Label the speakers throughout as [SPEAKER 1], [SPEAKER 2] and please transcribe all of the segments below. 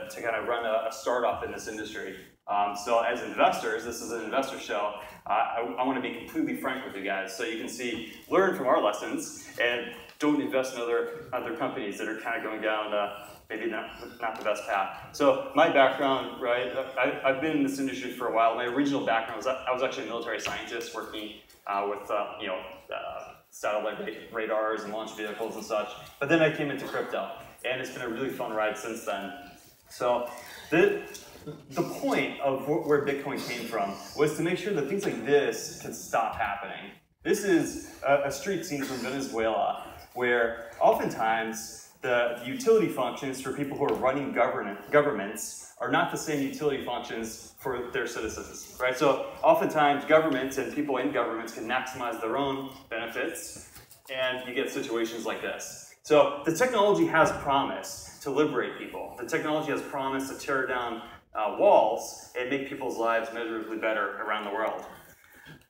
[SPEAKER 1] to kind of run a startup in this industry. So as investors, this is an investor show, I want to be completely frank with you guys so you can see, learn from our lessons, and don't invest in other companies that are kind of going down maybe not the best path. So my background, right, I've been in this industry for a while. My original background was I was actually a military scientist working with satellite radars and launch vehicles and such. But then I came into crypto, and it's been a really fun ride since then. So the point of where Bitcoin came from was to make sure that things like this could stop happening. This is a street scene from Venezuela, where oftentimes the utility functions for people who are running governments are not the same utility functions for their citizens, right? So oftentimes governments and people in governments can maximize their own benefits, and you get situations like this. So the technology has promise to liberate people. The technology has promise to tear down walls and make people's lives measurably better around the world.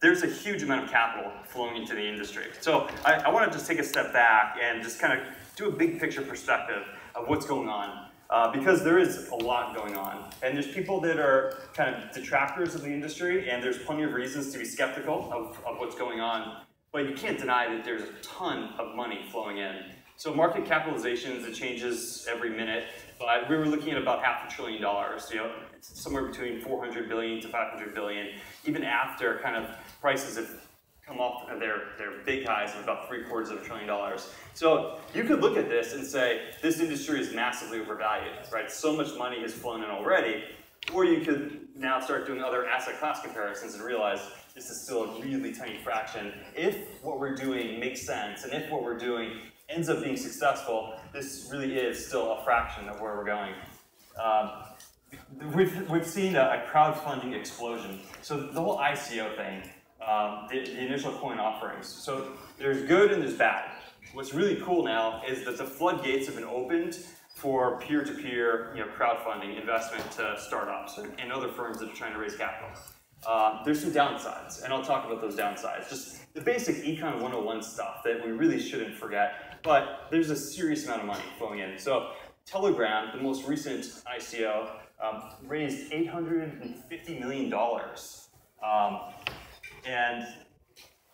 [SPEAKER 1] There's a huge amount of capital flowing into the industry. So I want to just take a step back and just kind of do a big picture perspective of what's going on. Because there is a lot going on. And there's people that are kind of detractors of the industry, and there's plenty of reasons to be skeptical of what's going on. But you can't deny that there's a ton of money flowing in. So market capitalizations, it changes every minute, but we were looking at about $500 billion, it's somewhere between 400 billion to 500 billion, even after kind of prices have come off their big highs of about $750 billion. So you could look at this and say, this industry is massively overvalued, right? So much money has flown in already. Or you could now start doing other asset class comparisons and realize this is still a really tiny fraction. If what we're doing makes sense, and if what we're doing ends up being successful, this really is still a fraction of where we're going. We've seen a crowdfunding explosion. So the whole ICO thing, the initial coin offerings. So there's good and there's bad. What's really cool now is that the floodgates have been opened for peer-to-peer crowdfunding investment to startups and other firms that are trying to raise capital. There's some downsides, and I'll talk about those downsides. Just the basic Econ 101 stuff that we really shouldn't forget, but there's a serious amount of money flowing in. So Telegram, the most recent ICO, raised $850 million. And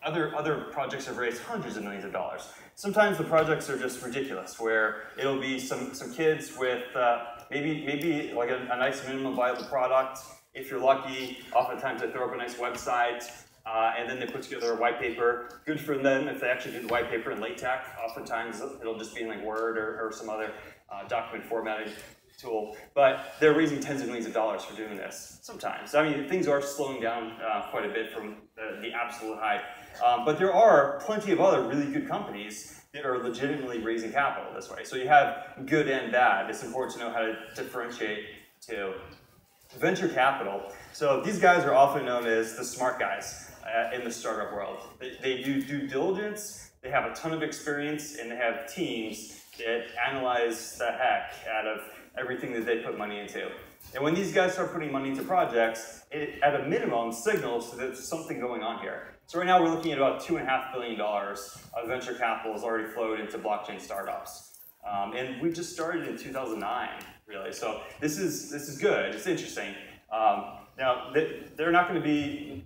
[SPEAKER 1] other projects have raised hundreds of millions of dollars. Sometimes the projects are just ridiculous, where it'll be some kids with maybe like a nice minimum viable product. If you're lucky, oftentimes they throw up a nice website, and then they put together a white paper. Good for them if they actually do the white paper in LaTeX. Oftentimes it'll just be in like Word or some other document formatting tool. But they're raising tens of millions of dollars for doing this. Sometimes. I mean, things are slowing down quite a bit from the absolute high. But there are plenty of other really good companies that are legitimately raising capital this way. So you have good and bad. It's important to know how to differentiate too. Venture capital. So these guys are often known as the smart guys in the startup world. They do due diligence, they have a ton of experience, and they have teams that analyze the heck out of everything that they put money into. And when these guys start putting money into projects, it, at a minimum, signals that there's something going on here. So right now we're looking at about $2.5 billion of venture capital has already flowed into blockchain startups. And we just started in 2009, really. So this is good. It's interesting. Now they're not going to be,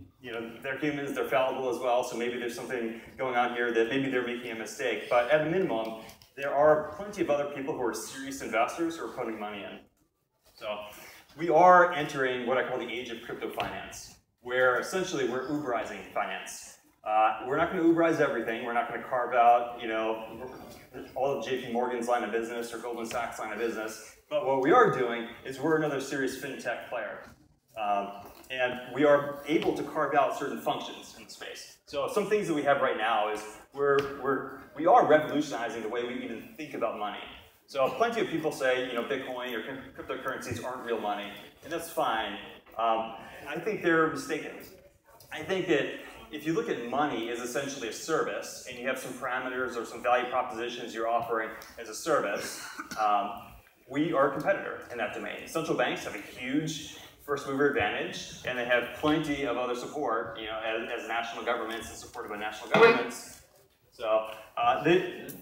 [SPEAKER 1] they're humans. They're fallible as well. So maybe there's something going on here that maybe they're making a mistake. But at a minimum, there are plenty of other people who are serious investors who are putting money in. So we are entering what I call the age of crypto finance, where essentially we're Uberizing finance. We're not going to Uberize everything. We're not going to carve out, all of JP Morgan's line of business or Goldman Sachs line of business. But what we are doing is we're another serious fintech player. And we are able to carve out certain functions in the space. So some things that we have right now is we are revolutionizing the way we even think about money. So plenty of people say, Bitcoin or cryptocurrencies aren't real money, and that's fine. I think they're mistaken. I think that if you look at money as essentially a service, and you have some parameters or some value propositions you're offering as a service, we are a competitor in that domain. Central banks have a huge first mover advantage, and they have plenty of other support, as national governments and supported by national governments. So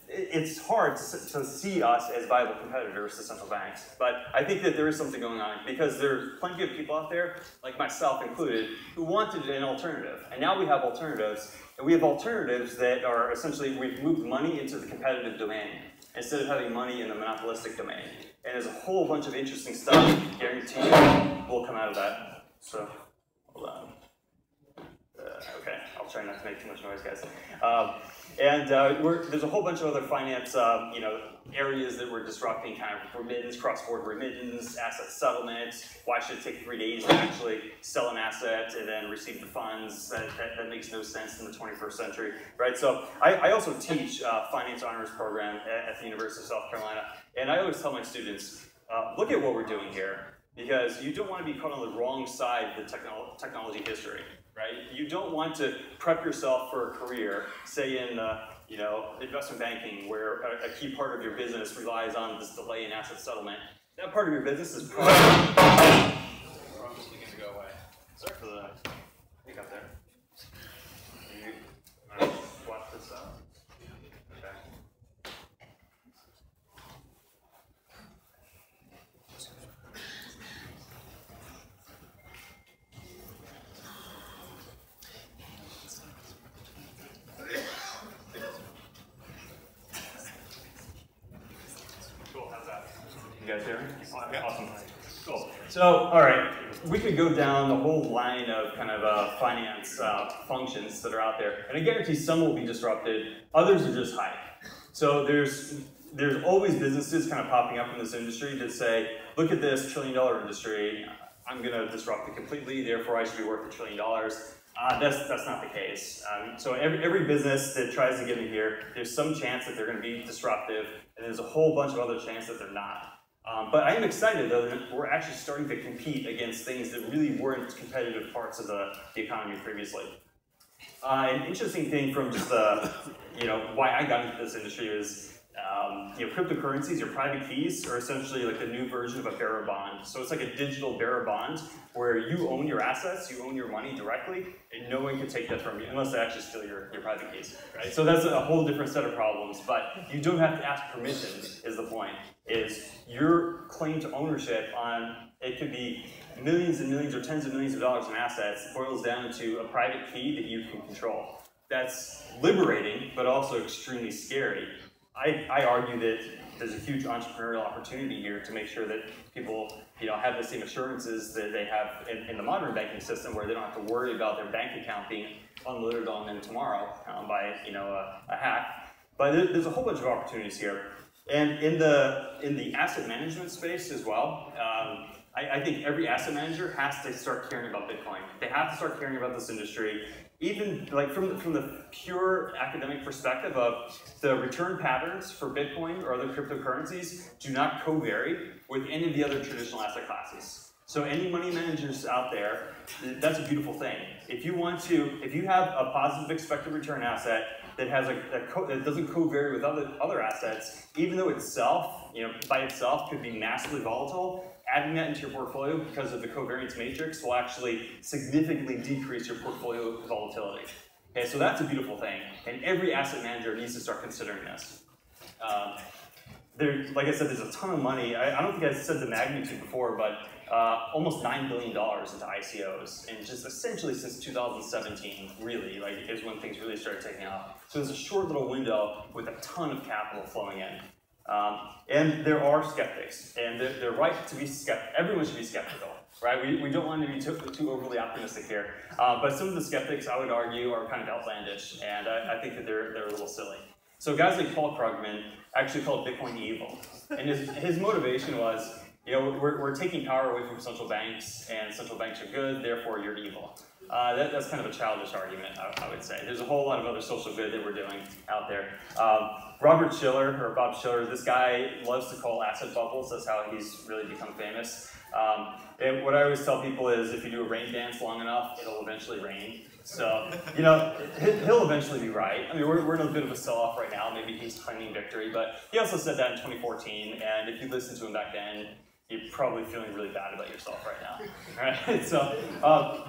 [SPEAKER 1] it's hard to see us as viable competitors to central banks, but I think that there is something going on because there's plenty of people out there, like myself included, who wanted an alternative. And now we have alternatives, and we have alternatives that are essentially, we've moved money into the competitive domain instead of having money in the monopolistic domain. And there's a whole bunch of interesting stuff, guaranteed, will come out of that. So, hold on. Okay, I'll try not to make too much noise, guys. There's a whole bunch of other finance, areas that we're disrupting, kind of remittance, cross-border remittance, asset settlement. Why should it take 3 days to actually sell an asset and then receive the funds? That makes no sense in the 21st century, right? So I also teach finance honors program at the University of South Carolina, and I always tell my students, look at what we're doing here, because you don't want to be caught on the wrong side of the technology history. Right? You don't want to prep yourself for a career, say in investment banking, where a key part of your business relies on this delay in asset settlement. That part of your business is probably going to go away. Sorry for the hiccup there. You watch this out. Okay. You guys hear me? Awesome. Cool. So, all right, we could go down the whole line of kind of finance functions that are out there, and I guarantee some will be disrupted. Others are just hype. So there's always businesses kind of popping up in this industry that say, look at this $1 trillion industry. I'm going to disrupt it completely. Therefore, I should be worth $1 trillion. That's not the case. So every business that tries to get in here, there's some chance that they're going to be disruptive, and there's a whole bunch of other chances that they're not. But I am excited, though, that we're actually starting to compete against things that really weren't competitive parts of the economy previously. An interesting thing from just why I got into this industry is cryptocurrencies, your private keys, are essentially like the new version of a bearer bond. So it's like a digital bearer bond where you own your assets, you own your money directly, and no one can take that from you unless they actually steal your private keys, right? So that's a whole different set of problems, but you don't have to ask permission, is the point. Is your claim to ownership on, it could be millions and millions or tens of millions of dollars in assets, boils down to a private key that you can control. That's liberating, but also extremely scary. I argue that there's a huge entrepreneurial opportunity here to make sure that people have the same assurances that they have in the modern banking system, where they don't have to worry about their bank account being unloaded on them tomorrow by a hack. But there's a whole bunch of opportunities here. And in the asset management space as well, I think every asset manager has to start caring about Bitcoin. They have to start caring about this industry, even like from the pure academic perspective of the return patterns for Bitcoin or other cryptocurrencies do not co-vary with any of the other traditional asset classes. So any money managers out there, that's a beautiful thing. If you have a positive expected return asset that has that doesn't co-vary with other assets, even though itself, by itself could be massively volatile, adding that into your portfolio because of the covariance matrix will actually significantly decrease your portfolio volatility. Okay, so that's a beautiful thing, and every asset manager needs to start considering this. Like I said, there's a ton of money. I don't think I said the magnitude before, but almost $9 billion into ICOs, and just essentially since 2017, really, is when things really started taking off. So there's a short little window with a ton of capital flowing in. And there are skeptics, and they're right to be skeptical. Everyone should be skeptical, right? We don't want to be too overly optimistic here. But some of the skeptics, I would argue, are kind of outlandish, and I think that they're a little silly. So guys like Paul Krugman actually called Bitcoin evil, and his motivation was, we're taking power away from central banks, and central banks are good, therefore you're evil. That's kind of a childish argument, I would say. There's a whole lot of other social good that we're doing out there. Robert Shiller, or Bob Shiller, this guy loves to call asset bubbles. That's how he's really become famous. And what I always tell people is, if you do a rain dance long enough, it'll eventually rain. So, he'll eventually be right. I mean, we're in a bit of a sell-off right now. Maybe he's claiming victory, but he also said that in 2014. And if you listen to him back then, you're probably feeling really bad about yourself right now. Right? So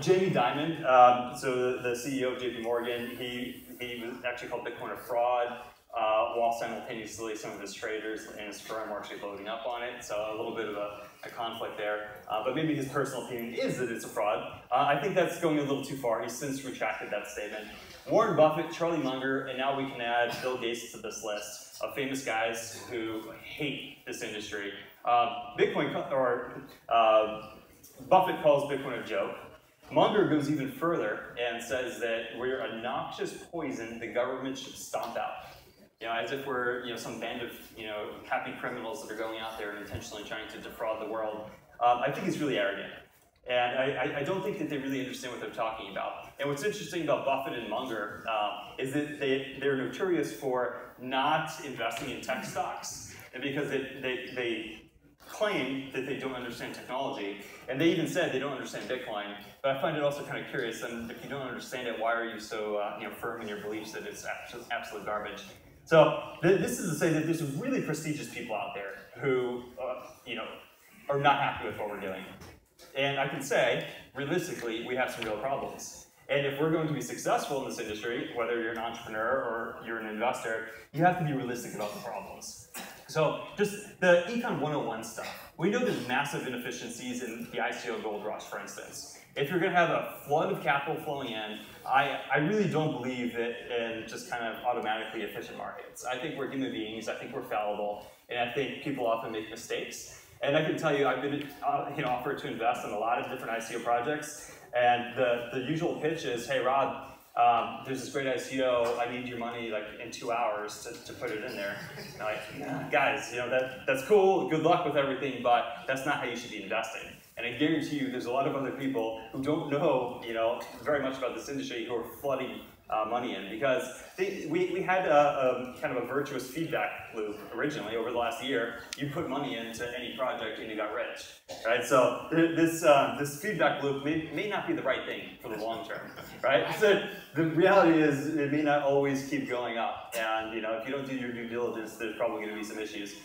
[SPEAKER 1] Jamie Dimon, so the CEO of JP Morgan, he was actually called Bitcoin a fraud, while simultaneously some of his traders and his firm were actually loading up on it. So a little bit of a conflict there. But maybe his personal opinion is that it's a fraud. I think that's going a little too far. He's since retracted that statement. Warren Buffett, Charlie Munger, and now we can add Bill Gates to this list of famous guys who hate this industry. Buffett calls Bitcoin a joke. Munger goes even further and says that we're a noxious poison the government should stomp out. As if we're some band of happy criminals that are going out there and intentionally trying to defraud the world. I think it's really arrogant. And I don't think that they really understand what they're talking about. And what's interesting about Buffett and Munger is that they're notorious for not investing in tech stocks, and because they claim that they don't understand technology, and they even said they don't understand Bitcoin. But I find it also kind of curious. And if you don't understand it, why are you so firm in your beliefs that it's absolute garbage? So this is to say that there's some really prestigious people out there who are not happy with what we're doing. And I can say, realistically, we have some real problems. And if we're going to be successful in this industry, whether you're an entrepreneur or you're an investor, you have to be realistic about the problems. So just the Econ 101 stuff. We know there's massive inefficiencies in the ICO gold rush, for instance. If you're going to have a flood of capital flowing in, I really don't believe in just kind of automatically efficient markets. I think we're human beings. I think we're fallible. And I think people often make mistakes. And I can tell you, I've been offered to invest in a lot of different ICO projects. And the usual pitch is, hey, Rod, there's this great ICO. I need your money like in 2 hours to put it in there. And I'm like, guys, that's cool. Good luck with everything, but that's not how you should be investing. And I guarantee you, there's a lot of other people who don't know, very much about this industry who are flooding money in, because we had a kind of a virtuous feedback loop originally over the last year. You put money into any project and you got rich, right? So this feedback loop may not be the right thing for the long term, right? So the reality is it may not always keep going up, and if you don't do your due diligence, there's probably going to be some issues.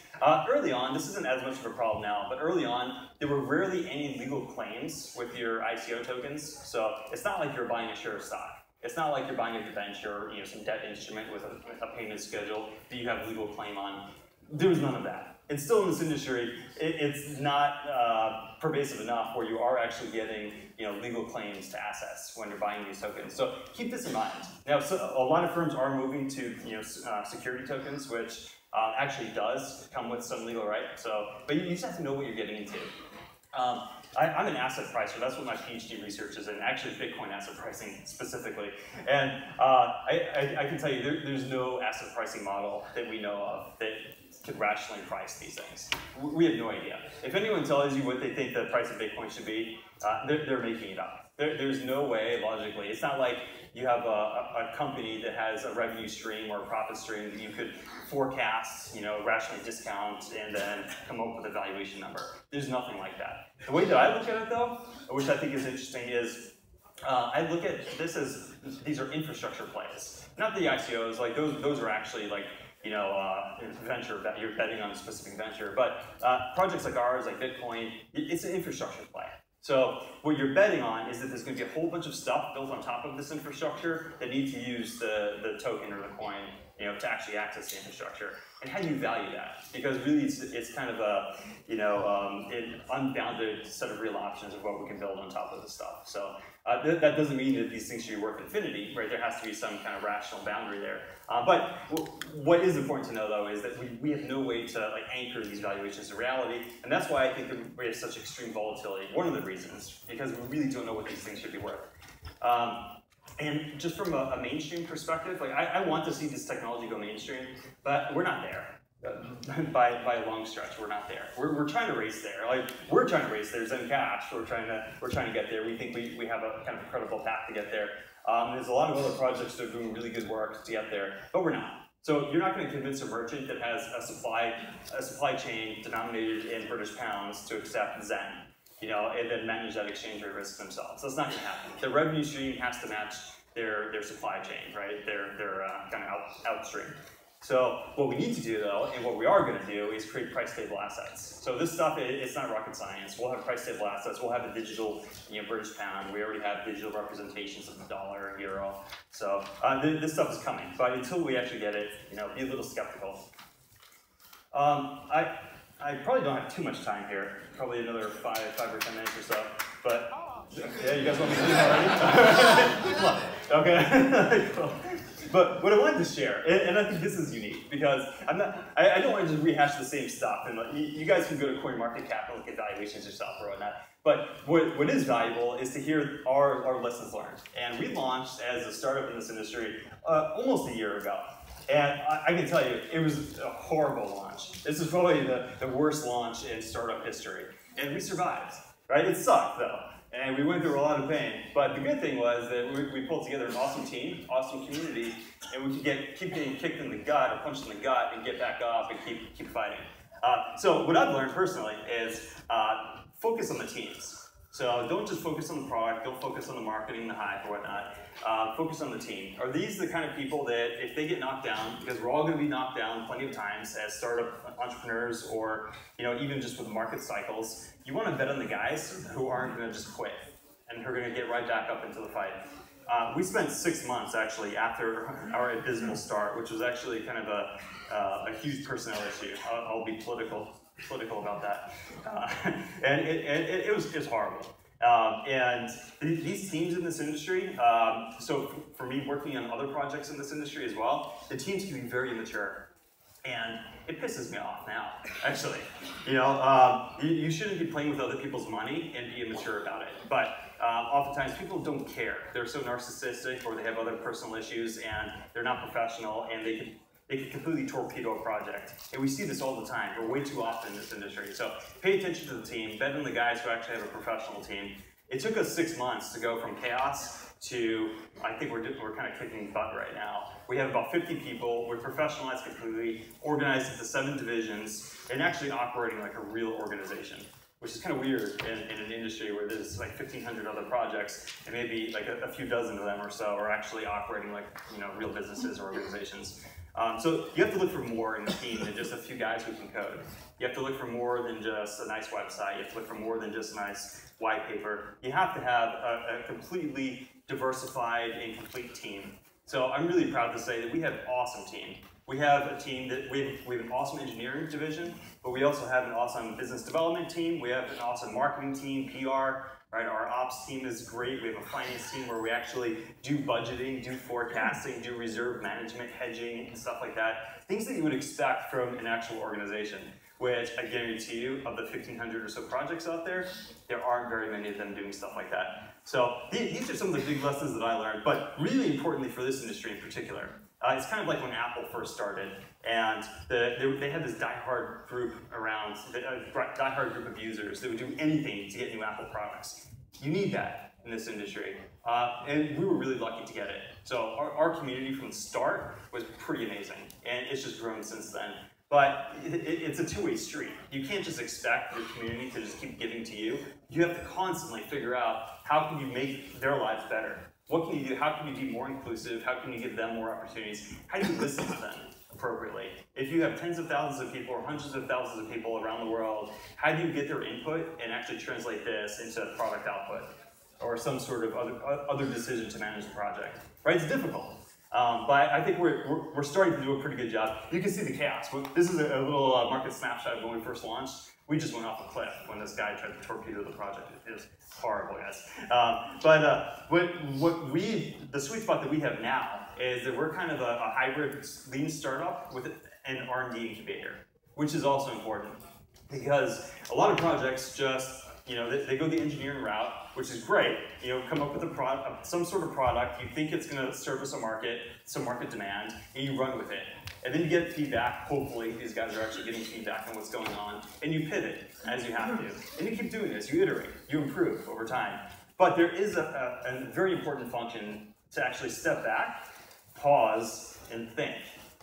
[SPEAKER 1] Early on, this isn't as much of a problem now, but early on, there were rarely any legal claims with your ICO tokens. So it's not like you're buying a share of stock. It's not like you're buying a debenture, some debt instrument with a payment schedule that you have legal claim on. There was none of that. And still in this industry, it's not pervasive enough where you are actually getting legal claims to assets when you're buying these tokens. So keep this in mind. Now, so a lot of firms are moving to security tokens, which actually does come with some legal right. But you just have to know what you're getting into. I'm an asset pricer. That's what my PhD research is in, actually Bitcoin asset pricing specifically. And I can tell you there's no asset pricing model that we know of that could rationally price these things. We have no idea. If anyone tells you what they think the price of Bitcoin should be, they're making it up. There's no way, logically. It's not like you have a company that has a revenue stream or a profit stream that you could forecast, rationally discount, and then come up with a valuation number. There's nothing like that. The way that I look at it, though, which I think is interesting, is I look at this as these are infrastructure plays, not the ICOs. Like those are actually like venture that you're betting on a specific venture. But projects like ours, like Bitcoin, it's an infrastructure play. So what you're betting on is that there's going to be a whole bunch of stuff built on top of this infrastructure that need to use the token or the coin, to actually access the infrastructure. And how do you value that? Because really, it's kind of an unbounded set of real options of what we can build on top of this stuff. So that doesn't mean that these things should be worth infinity, right? There has to be some kind of rational boundary there. But what is important to know, though, is that we have no way to anchor these valuations in reality, and that's why I think that we have such extreme volatility. One of the reasons, because we really don't know what these things should be worth. And just from a mainstream perspective, I want to see this technology go mainstream, but we're not there. By a long stretch, we're not there. We're trying to race there. We're trying to race there. ZenCash, we're trying to get there. We think we have a kind of credible path to get there. There's a lot of other projects that are doing really good work to get there, but we're not. So you're not going to convince a merchant that has a supply chain denominated in British pounds to accept Zen, and then manage that exchange rate risk themselves. That's not going to happen. The revenue stream has to match their supply chain, right? Their kind of outstream. So what we need to do though, and what we are going to do, is create price stable assets. So this stuff, it's not rocket science. We'll have price stable assets. We'll have a digital, British pound. We already have digital representations of the dollar and euro. So this stuff is coming. But until we actually get it, be a little skeptical. I probably don't have too much time here. Probably another 5 or 10 minutes or so. But yeah, you guys want me to leave already? Come on. Okay. Cool. But what I wanted to share, and I think this is unique, because I don't want to just rehash the same stuff, and you guys can go to CoinMarketCap and look at valuations yourself or whatnot. But what is valuable is to hear our lessons learned. And we launched as a startup in this industry almost a year ago. And I can tell you, it was a horrible launch. This is probably the worst launch in startup history. And we survived, right? It sucked though. And we went through a lot of pain. But the good thing was that we pulled together an awesome team, awesome community, and we could keep getting kicked in the gut or punched in the gut and get back up and keep fighting. So what I've learned personally is focus on the teams. So don't just focus on the product, don't focus on the marketing, the hype or whatnot. Focus on the team. Are these the kind of people that if they get knocked down, because we're all going to be knocked down plenty of times as startup entrepreneurs or even just with market cycles, you want to bet on the guys who aren't going to just quit and who are going to get right back up into the fight. We spent 6 months actually after our abysmal start, which was actually kind of a huge personnel issue. I'll be political about that, and it was horrible. And these teams in this industry, so for me working on other projects in this industry as well, the teams can be very immature. And it pisses me off now, actually. You shouldn't be playing with other people's money and be immature about it. But oftentimes people don't care. They're so narcissistic or they have other personal issues and they're not professional and they could completely torpedo a project. And we see this all the time. We're way too often in this industry. So pay attention to the team, bet on the guys who actually have a professional team. It took us 6 months to go from chaos to, I think we're kind of kicking butt right now. We have about 50 people, we're professionalized completely, organized into 7 divisions, and actually operating like a real organization, which is kind of weird in an industry where there's like 1,500 other projects, and maybe like a few dozen of them or so are actually operating like real businesses or organizations. So you have to look for more in the team than just a few guys who can code. You have to look for more than just a nice website. You have to look for more than just a nice white paper. You have to have a completely diversified and complete team. So I'm really proud to say that we have an awesome team. We have a team that we have an awesome engineering division, but we also have an awesome business development team. We have an awesome marketing team, PR. Right, our ops team is great. We have a finance team where we actually do budgeting, do forecasting, do reserve management, hedging, and stuff like that. Things that you would expect from an actual organization, which I guarantee you, of the 1,500 or so projects out there aren't very many of them doing stuff like that. So these are some of the big lessons that I learned, but really importantly for this industry in particular, it's kind of like when Apple first started, and they had this diehard group around, diehard group of users that would do anything to get new Apple products. You need that in this industry, and we were really lucky to get it. So our community from the start was pretty amazing, and it's just grown since then. But it's a two-way street. You can't just expect your community to just keep giving to you. You have to constantly figure out how can you make their lives better. What can you do? How can you be more inclusive? How can you give them more opportunities? How do you listen to them appropriately? If you have tens of thousands of people or hundreds of thousands of people around the world, how do you get their input and actually translate this into product output or some sort of other decision to manage the project? Right? It's difficult. But I think we're starting to do a pretty good job. You can see the chaos. This is a little market snapshot of when we first launched. We just went off a cliff when this guy tried to torpedo the project. It was horrible, guys. The sweet spot that we have now is that we're kind of a hybrid lean startup with an R&D incubator, which is also important because a lot of projects just, they go the engineering route, which is great. Come up with some sort of product, you think it's going to service a market, some market demand, and you run with it. And then you get feedback, hopefully these guys are actually getting feedback on what's going on, and you pivot as you have to. And you keep doing this, you iterate, you improve over time. But there is a very important function to actually step back, pause, and think.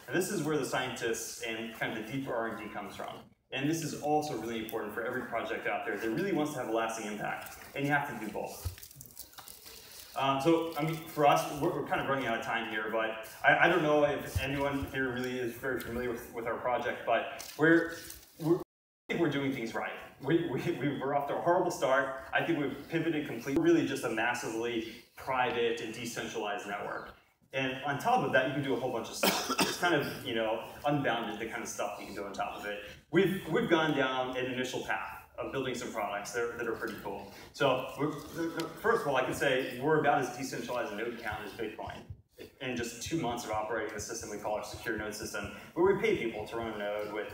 [SPEAKER 1] And this is where the scientists and kind of the deeper R&D comes from. And this is also really important for every project out there that really wants to have a lasting impact. And you have to do both. So I mean, for us, we're kind of running out of time here, but I don't know if anyone here really is very familiar with our project, but I think we're doing things right. We're off to a horrible start. I think we've pivoted completely. We're really just a massively private and decentralized network. And on top of that, you can do a whole bunch of stuff. It's kind of, unbounded, the kind of stuff you can do on top of it. We've gone down an initial path of building some products that are pretty cool. So first of all, I can say we're about as decentralized a node count as Bitcoin. In just 2 months of operating the system we call our secure node system, where we pay people to run a node with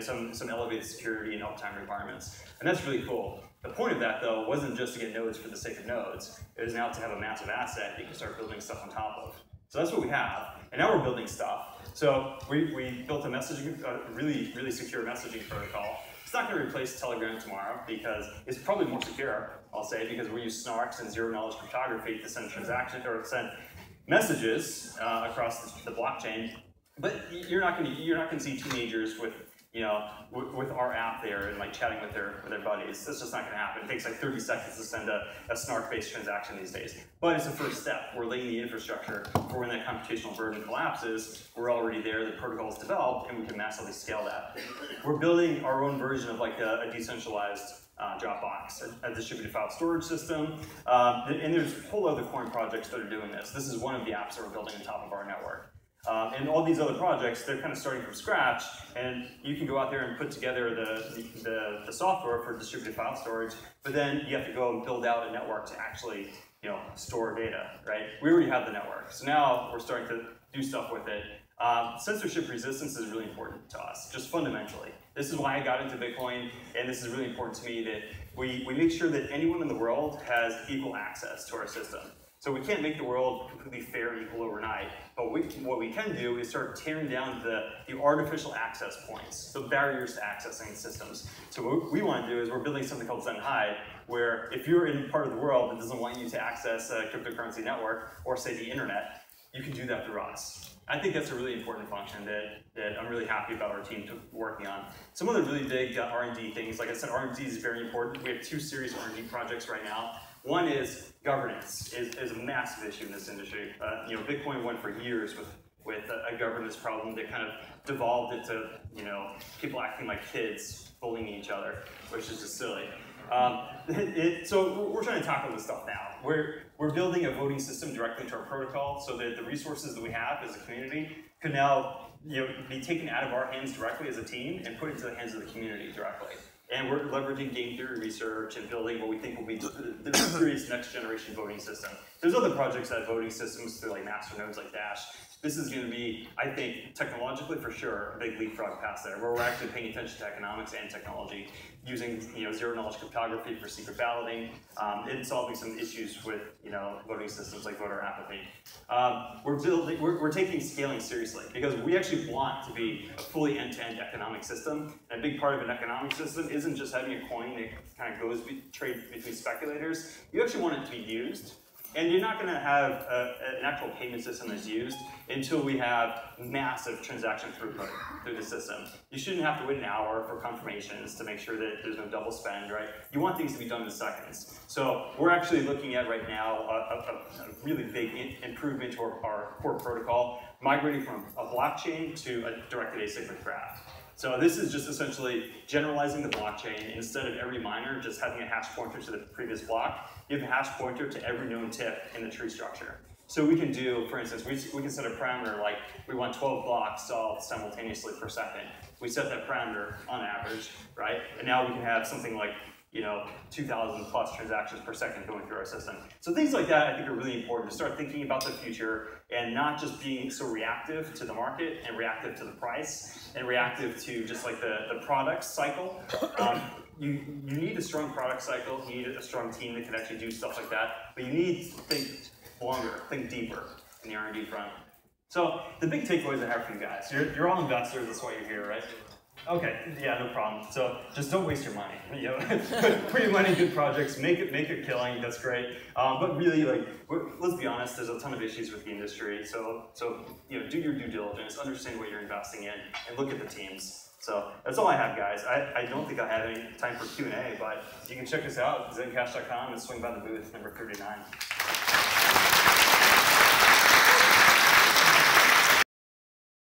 [SPEAKER 1] some elevated security and uptime requirements. And that's really cool. The point of that, though, wasn't just to get nodes for the sake of nodes. It was now to have a massive asset that you can start building stuff on top of. So that's what we have. And now we're building stuff. So we built a really, really secure messaging protocol. It's not going to replace Telegram tomorrow because it's probably more secure, I'll say, because we use snarks and zero-knowledge cryptography to send transactions or send messages across the blockchain. But you're not going to see teenagers with our app there and like chatting with their buddies. That's just not going to happen. It takes like 30 seconds to send a snark-based transaction these days. But it's a first step. We're laying the infrastructure for when that computational burden collapses. We're already there. The protocol is developed, and we can massively scale that. We're building our own version of like a decentralized Dropbox, a distributed file storage system. And there's whole other Coin projects that are doing this. This is one of the apps that we're building on top of our network. And all these other projects, they're kind of starting from scratch, and you can go out there and put together the software for distributed file storage, but then you have to go and build out a network to actually store data, right? We already have the network, so now we're starting to do stuff with it. Censorship resistance is really important to us, just fundamentally. This is why I got into Bitcoin, and this is really important to me that we make sure that anyone in the world has equal access to our system. So we can't make the world completely fair and equal overnight, but what we can do is start tearing down the artificial access points, the barriers to accessing systems. So what we want to do is we're building something called ZenHide, where if you're in part of the world that doesn't want you to access a cryptocurrency network, or say the internet, you can do that through us. I think that's a really important function that I'm really happy about our team working on. Some other really big R&D things, like I said, R&D is very important. We have 2 serious R&D projects right now. One is governance is a massive issue in this industry. Bitcoin went for years with a governance problem that kind of devolved into people acting like kids, bullying each other, which is just silly. So we're trying to tackle this stuff now. We're building a voting system directly into our protocol so that the resources that we have as a community could now be taken out of our hands directly as a team and put into the hands of the community directly. And we're leveraging game theory research and building what we think will be the serious next generation voting system. There's other projects that have voting systems through like master nodes like Dash. This is going to be, I think, technologically for sure, a big leapfrog past there, where we're actually paying attention to economics and technology, using zero-knowledge cryptography for secret balloting, and solving some issues with voting systems like voter apathy. We're taking scaling seriously because we actually want to be a fully end-to-end economic system. And a big part of an economic system isn't just having a coin that kind of goes trade between speculators. You actually want it to be used. And you're not going to have an actual payment system that's used until we have massive transaction throughput through the system. You shouldn't have to wait an hour for confirmations to make sure that there's no double spend, right? You want things to be done in seconds. So we're actually looking at right now a really big improvement to our core protocol, migrating from a blockchain to a directed acyclic graph. So this is just essentially generalizing the blockchain. Instead of every miner just having a hash pointer to the previous block, you have a hash pointer to every known tip in the tree structure. So we can do, for instance, we can set a parameter like we want 12 blocks solved simultaneously per second. We set that parameter on average, right? And now we can have something like 2,000 plus transactions per second going through our system. So things like that I think are really important to start thinking about the future and not just being so reactive to the market and reactive to the price and reactive to just like the product cycle. You need a strong product cycle, you need a strong team that can actually do stuff like that, but you need to think longer, think deeper in the R&D front. So the big takeaways I have for you guys, you're all investors, that's why you're here, right? Okay, yeah, no problem. So just don't waste your money. Put your money in good projects, make a killing. That's great. But really, let's be honest. There's a ton of issues with the industry. So do your due diligence, understand what you're investing in, and look at the teams. So that's all I have, guys. I don't think I have any time for Q&A, but you can check us out at ZenCash.com and swing by the booth number 39.